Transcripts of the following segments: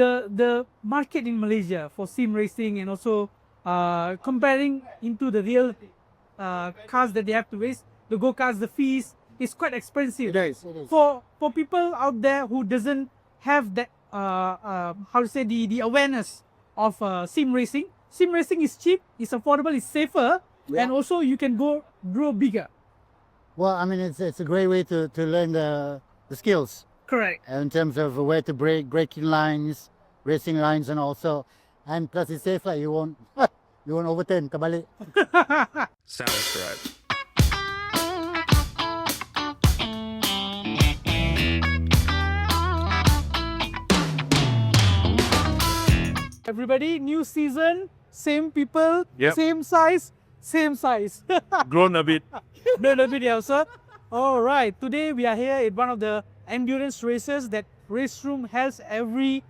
the market in Malaysia for sim racing and also comparing into the real cars that they have to race, the go-karts, the fees is quite expensive. It is. For people out there who doesn't have that how to say the awareness of sim racing is cheap, it's affordable, it's safer, Yeah. and also you can grow bigger. Well, I mean, it's a great way to learn the skills Correct. in terms of where to braking lines, racing lines, and also, and plus it's safe, like you won't overturn, kabalik. Sounds correct. Everybody, new season, same people, Yep. same size. Grown a bit. No video, sir. All right, today we are here at one of the endurance races that Raceroom has every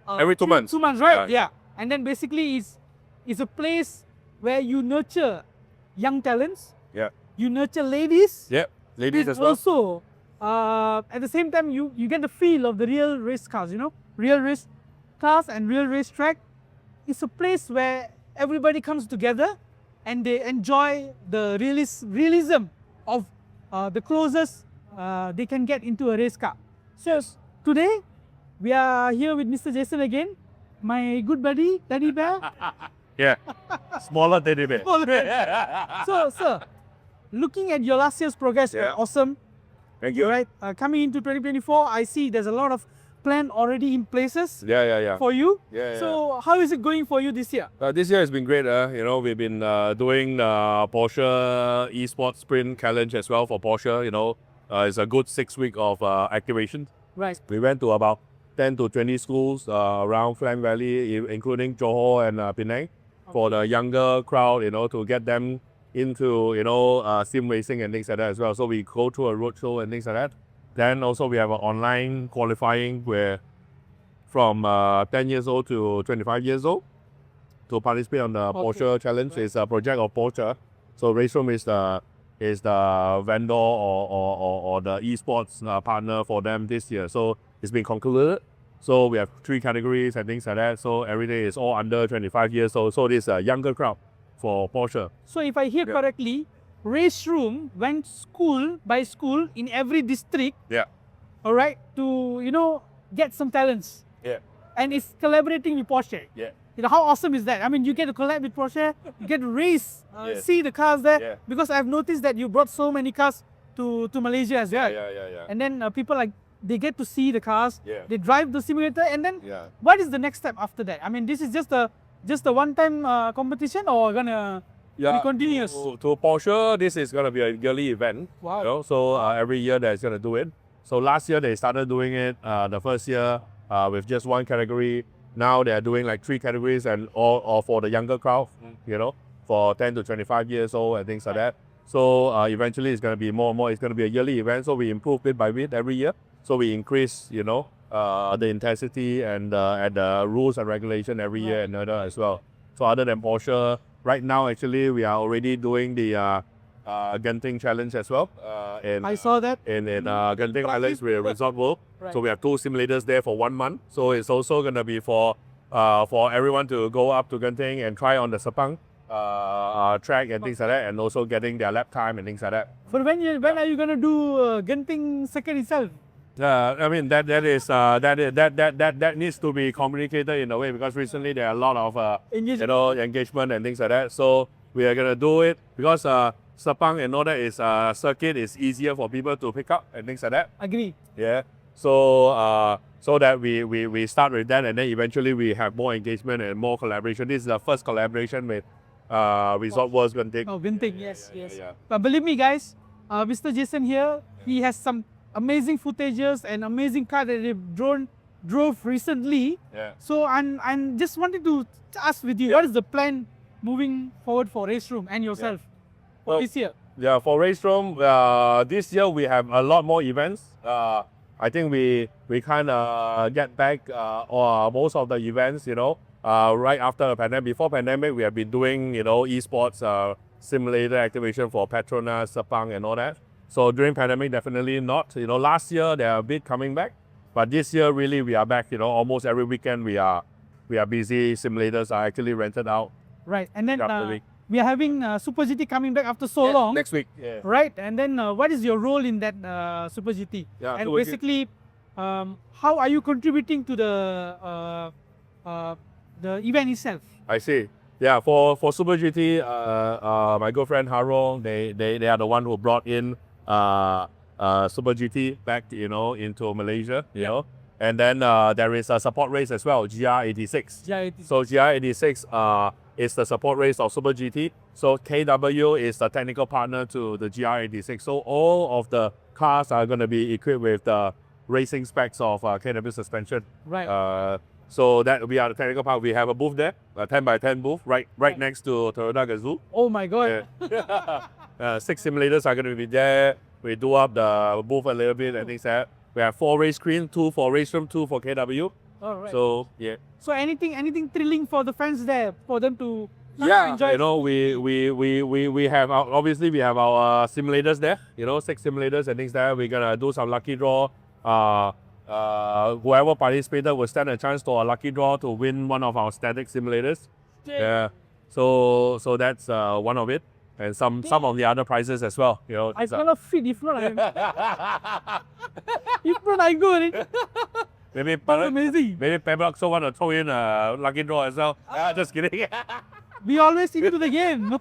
Every 2 months. 2 months, right? Yeah. And then basically it's a place where you nurture young talents, Yeah. you nurture ladies, Yep. Ladies and as well. also at the same time you get the feel of the real race cars, real race cars and real race track. It's a place where everybody comes together and they enjoy the realism of the closest they can get into a race car. So today we are here with Mr. Jason again, my good buddy, Teddy Bear. Yeah. Smaller teddy bear. So, sir, looking at your last year's progress, Yeah. awesome. Thank you. Right, coming into 2024, I see there's a lot of plan already in places Yeah. for you. Yeah. So, how is it going for you this year? This year has been great. We've been doing the Porsche Esports Sprint Challenge as well for Porsche. It's a good 6 week of activation. Right. We went to about 10 to 20 schools around Klang Valley, including Johor and Penang, for the younger crowd, to get them into, sim racing and things like that as well. So we go through a roadshow and things like that. Then also we have an online qualifying where from 10 years old to 25 years old to participate on the Porsche Challenge. It's a project of Porsche. So Raceroom is the vendor or the esports partner for them this year. So it's been concluded. So we have 3 categories and things like that. So every day is all under 25 years old. So this is a younger crowd for Porsche. So, if I hear correctly, Raceroom went school by school in every district, Yeah. all right, to get some talents, Yeah. and it's collaborating with Porsche. Yeah. How awesome is that? I mean, you get to collab with Porsche, you get to race, Yes. see the cars there. Yeah. Because I've noticed that you brought so many cars to Malaysia as well. Yeah. And then people they get to see the cars, Yeah. they drive the simulator, and then Yeah. what is the next step after that? I mean, this is just a one-time competition, or gonna be continuous? To Porsche, this is going to be a yearly event. Wow. So every year they're going to do it. So last year they started doing it the first year with just 1 category. Now they're doing like 3 categories and all for the younger crowd, for 10 to 25 years old and things like that. So eventually it's going to be more and more. It's going to be a yearly event. So we improve bit by bit every year. So we increase, the intensity and the rules and regulation every year and another as well. So other than Porsche, right now actually we are already doing the Genting Challenge as well. I saw that. In Genting Islands with Resort World. Right. So we have 2 simulators there for 1 month. So it's also going to be for everyone to go up to Genting and try on the Sepang track and things like that, and also getting their lap time and things like that. But when are you gonna do Genting circuit itself? I mean that needs to be communicated in a way, because recently there are a lot of engagement and things like that. So we are gonna do it because Sepang and all that is circuit is easier for people to pick up and things like that. Agree. Yeah. So so that we start with that, and then eventually we have more engagement and more collaboration. This is the first collaboration with Resort World Genting. Oh, Genting, yes. Yeah. But believe me, guys, Mr. Jason here, he has some amazing footages and amazing car that they drove recently. Yeah. So I'm just wanted to ask with you, what is the plan moving forward for Raceroom and yourself for this year? Yeah, for Raceroom, this year we have a lot more events. I think we kind of get back most of the events, right after the pandemic. Before pandemic, we have been doing, esports simulator activation for Petronas, Sepang and all that. So during pandemic, definitely not. Last year, they are a bit coming back. But this year, really, we are back. Almost every weekend we are busy. Simulators are actually rented out. Right, and then After week. we are having Super GT coming back after so long. Next week. Yeah. Right, and then what is your role in that Super GT? Yeah, and Super GT. basically, how are you contributing to the event itself? I see. Yeah, for Super GT, my good friend Harith, they are the one who brought in Super GT back, into Malaysia, you know. And then there is a support race as well, GR86. GR86. So GR86 is the support race of Super GT. So KW is the technical partner to the GR86. So all of the cars are going to be equipped with the racing specs of KW suspension. Right. So that will be our technical part. We have a booth there, a 10x10 booth, right next to Toyota Gazoo. Oh my God. Yeah. 6 simulators are going to be there. We do up the booth a little bit and things like that. We have 4 race screens, 2 for Raceroom, 2 for KW. All right. So yeah. So anything thrilling for the fans there for them to Yeah, enjoy? we have obviously we have our simulators there. 6 simulators and things like that. We're gonna do some lucky draw. Whoever participated will stand a chance to a lucky draw to win one of our static simulators. Yeah. So that's one of it, and some of the other prizes as well. I cannot fit. If not, I go. Maybe That's amazing. maybe Paddock also want to throw in a lucky draw as well. Just kidding. We always into the game,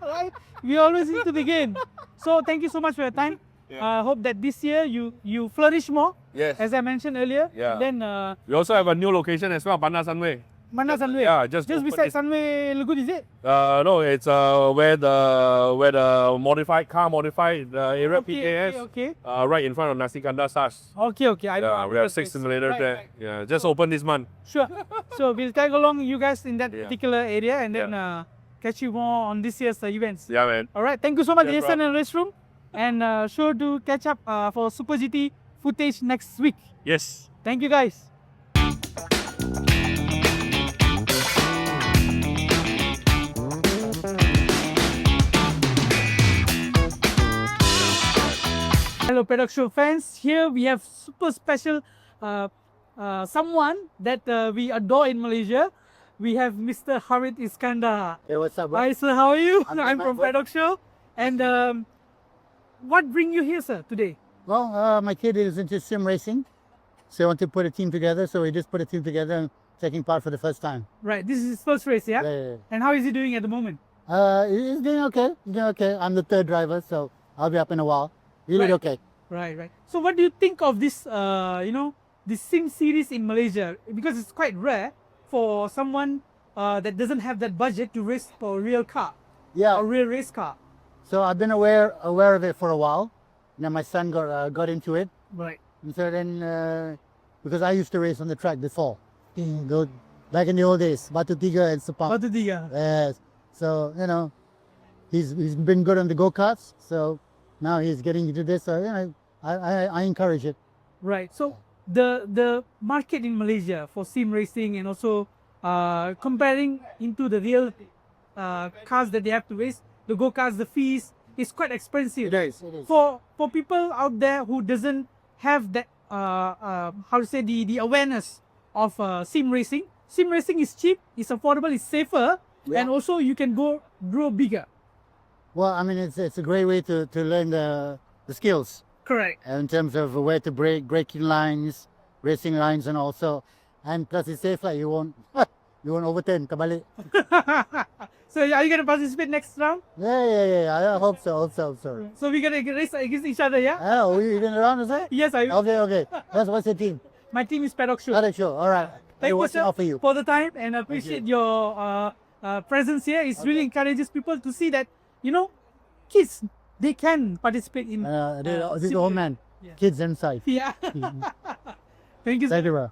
right? We always into the game. So thank you so much for your time. I hope that this year you flourish more. Yes. As I mentioned earlier. Yeah. Then We also have a new location as well, Bandar Sunway. Mana Sunway. Yeah, just beside Sunway Lagoon, is it? No, it's where the modified area PKS. Okay. Right in front of Iskandar starts. Okay. I know. Yeah, we have 6 simulators there. Right. Yeah, just opened this month. Sure. So we'll tag along you guys in that Yeah. particular area and then catch you more on this year's events. Yeah, man. All right. Thank you so much, Yes, Jason and Raceroom. And sure to catch up for Super GT footage next week. Yes. Thank you, guys. Hello, Paddock Show fans. Here we have super special someone that we adore in Malaysia. We have Mr. Harith Iskander. Hey, what's up, bro? Hi, sir. How are you? I'm I'm good, from man. Paddock Show. And what bring you here, sir, today? Well, my kid is into sim racing, so I want to put a team together. So we just put a team together and taking part for the first time. Right. This is his first race, yeah? Yeah. And how is he doing at the moment? He's doing okay. He's doing okay. I'm the 3rd driver, so I'll be up in a while. He'll be Right. okay. Right. So what do you think of this, this sim series in Malaysia? Because it's quite rare for someone that doesn't have that budget to race for a real car, Yeah. a real race car. So I've been aware of it for a while. Then my son got into it, Right. and so then because I used to race on the track before, back in the old days, Batu Tiga and Sepang. Batu Tiga. Yes. So he's been good on the go-karts. So now he's getting into this. So I encourage it. Right. So the market in Malaysia for sim racing and also comparing into the real cars that they have to race, the go-karts, the fees is quite expensive. It is. For people out there who doesn't have that the awareness of sim racing is cheap, it's affordable, it's safer, Yeah. and also you can grow bigger. Well, I mean, it's a great way to learn the skills Correct. in terms of where to braking lines, racing lines, and plus it's safe. Like you won't overturn. Kabalik. So are you gonna participate next round? Yeah. I hope so. So we're gonna race against each other, yeah? Oh, we even around, is that? Yes, I will. Okay. What's your team? My team is Paddock Show. Not sure. All right. Thank you, what's sir, offer you? for the time, and I appreciate your presence here. It really encourages people to see that, kids, they can participate in. This is sim old racing. man. Yeah. Kids inside. Yeah. Thank you, sir. Thank you, bro.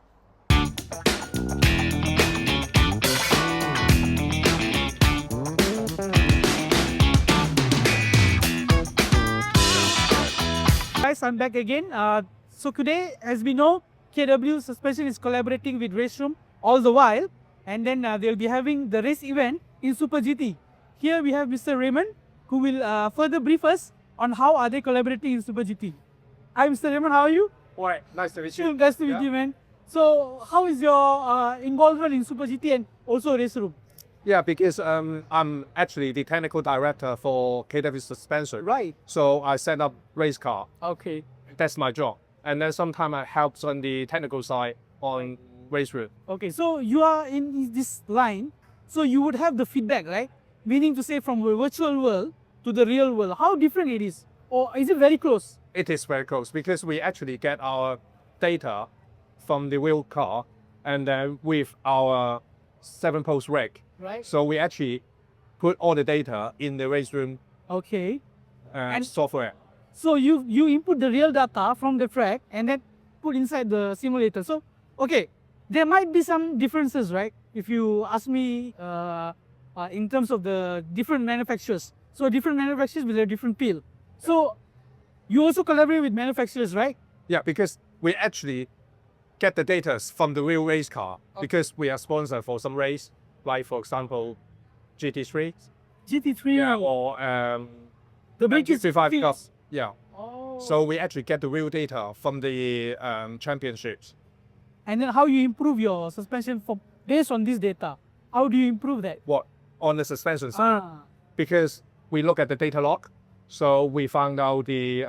Guys, I'm back again. So today, as we know, KW Suspension is collaborating with Raceroom all the while, and then they'll be having the race event in Super GT. Here we have Mr. Raymond, who will further brief us on how are they collaborating in Super GT. Hi, Mr. Raymond, how are you? Alright, nice to meet you. Nice to meet you, man. So, how is your involvement in Super GT and also Raceroom? Yeah, because I'm actually the technical director for KW Suspension. Right. So I set up race car. Okay. That's my job. And then sometimes I help on the technical side on race route. Okay, so you are in this line, so you would have the feedback, right? Meaning to say from the virtual world to the real world, how different it is? Or is it very close? It is very close because we actually get our data from the real car and then with our 7-post rig. Right. So we actually put all the data in the race room Okay. And- software. So you input the real data from the track and then put inside the simulator. So, okay, there might be some differences, right? If you ask me in terms of the different manufacturers. So different manufacturers with a different peel. So you also collaborate with manufacturers, right? Yeah, because we actually get the data from the real race car because we are sponsored for some race, like for example, GT3. GT3 Yeah, or the big GT5 Cup. Yeah. Oh. So we actually get the real data from the championships. And then how you improve your suspension based on this data? How do you improve that? What? On the suspension side. Ah, Because we look at the data log. So we found out the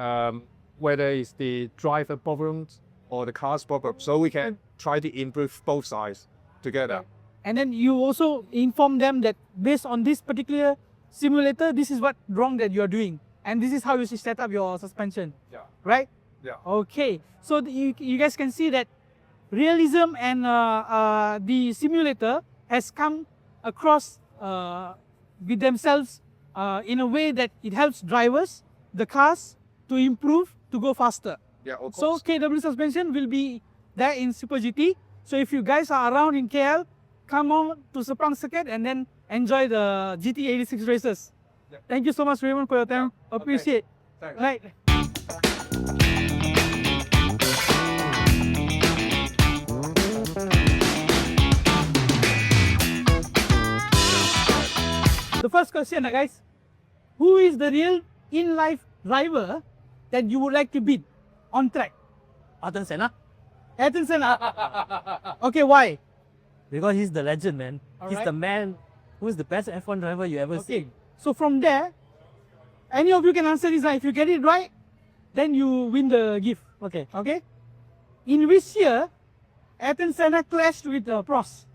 whether it's the driver problems or the car's problem. So we can try to improve both sides together. and then you also inform them that based on this particular simulator, this is what wrong that you are doing. And this is how you should set up your suspension, Yeah. right? Yeah. Okay, so you guys can see that realism and the simulator has come across with themselves in a way that it helps drivers, the cars, to improve, to go faster. Yeah, of So course. KW suspension will be there in Super GT. So if you guys are around in KL, come on to Sepang Circuit and then enjoy the GT86 races. Yeah. Thank you so much, Raymond, for your time. Yeah. Okay. Appreciate. Thanks. Right. The first question, guys. Who is the real in-life driver that you would like to beat on track? Ayrton Senna, Ayrton Senna. Okay, why? because he's the legend, man. He's Alright. the man who's the best F1 driver you ever Okay. seen. So from there, any of you can answer this. If you get it right, then you win the gift. Okay. Okay. In which year, Ayrton Senna clashed with Prost?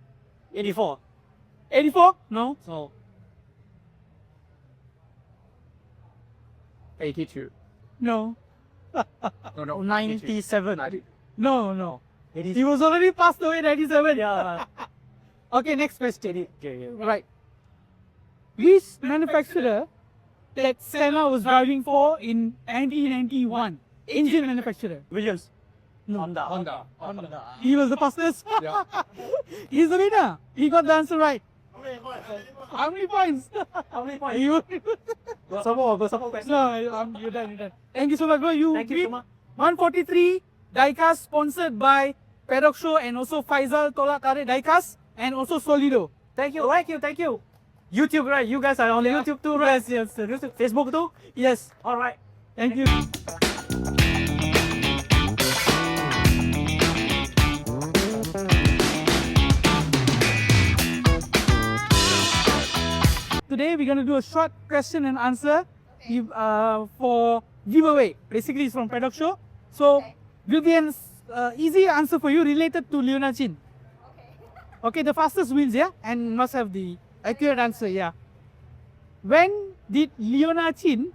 84. 84? No. So 82. No. No, no. 97. 90. No, no. 80. He was already passed away in 97. Yeah. Okay, next question. Okay. Right. Which manufacturer that Senna was driving for in 1991? Engine manufacturer. Williams. No. Honda. He was the fastest. Yeah. He's the winner. He got the answer right. How many points? How many points? You, Got some more questions. no, you're done, you're done. Thank you so much, bro. Thank you, beat Kumar. 143 diecast sponsored by Paddock Show and also Faisal Tolak Tarik Diecast and also Solido. Thank you. Thank you. YouTube, right? You guys are on YouTube too, right? Yes. YouTube, Facebook too? Yes. All right. Thank you. Today we're going to do a short question and answer for giveaway. Basically it's from Paddock Show. So will be an easy answer for you related to Leona Chin. Okay, the fastest wins, yeah? And must have the accurate answer, yeah. When did Leona Chin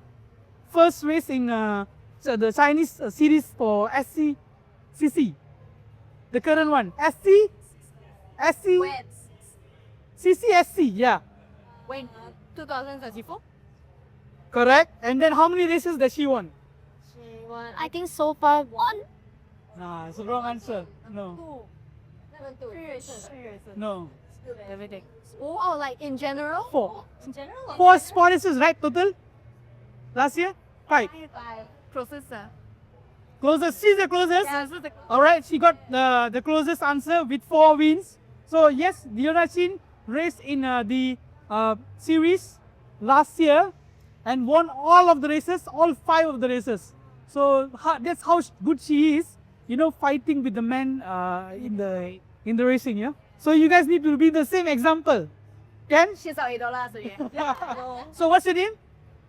first race in the Chinese series for SCCC? The current one. SC, When? CCSC, yeah. When? 2034? Correct. And then how many races does she won? She won, I think so far one? Nah, it's a wrong answer. No. Two. 3 races. 3 races. No. Everything. Oh, like in general? 4. In general? 4 races, right, total? Last year? 5. 5. Closest. Closest. She's the closest. Yeah, so the Alright, she got the closest answer with 4 wins. So yes, Leona Chin raced in the series last year and won all of the races, all 5 of the races. So that's how good she is. you know, fighting with the men in the racing, yeah. So you guys need to be the same example. Can? She's our idol lah, so yeah. So what's your name?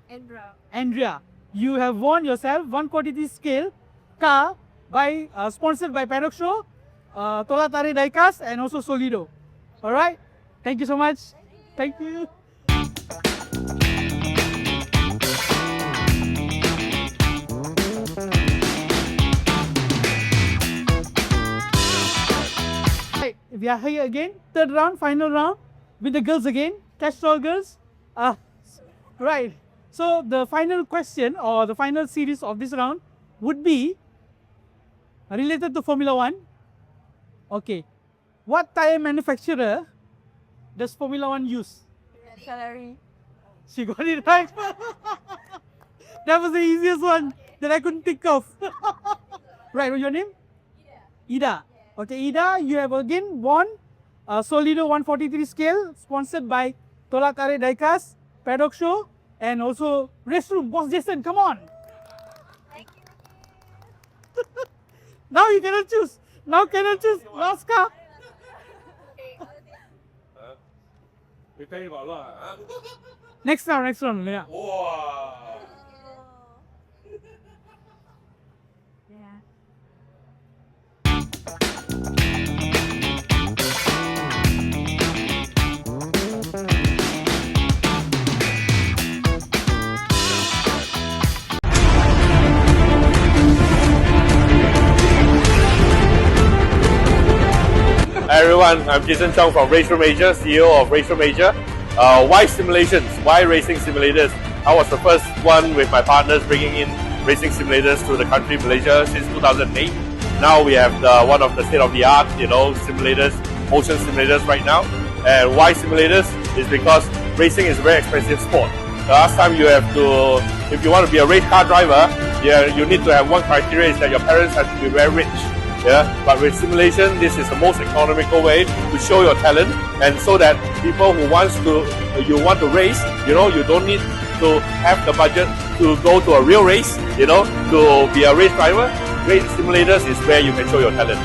Andra. Andrea. You have won yourself 1 quantity scale car by sponsored by Paddock Show, Tola Tarik Diecast, and also Solido. All right. Thank you so much. Thank you. Right, we are here again, third round, final round, with the girls again, Castrol girls. Right, so the final question or the final series of this round would be related to Formula 1. Okay, what tyre manufacturer does Formula 1 use? Salary. She got it right. That was the easiest one that I couldn't think of. Right, what's your name? Ida. Okay, Ida, you have again won a Solido 143 scale sponsored by Tola Tarik Diecast, Paddock Show, and also Raceroom. Boss Jason, come on. Now you cannot choose. Now cannot choose. Last car. Next round. Yeah. Hi everyone, I'm Jason Chong from Raceroom Asia, CEO of Raceroom Asia. Why simulations? Why racing simulators? I was the first one with my partners bringing in racing simulators to the country, Malaysia, since 2008. Now we have one of the state-of-the-art, simulators, motion simulators right now. And why simulators? Is because racing is a very expensive sport. The last time you have to, if you want to be a race car driver, you need to have one criteria, is that your parents have to be very rich. Yeah, but with simulation, this is the most economical way to show your talent, and so that people who want to race, you don't need to have the budget to go to a real race, to be a race driver. Race simulators is where you can show your talent.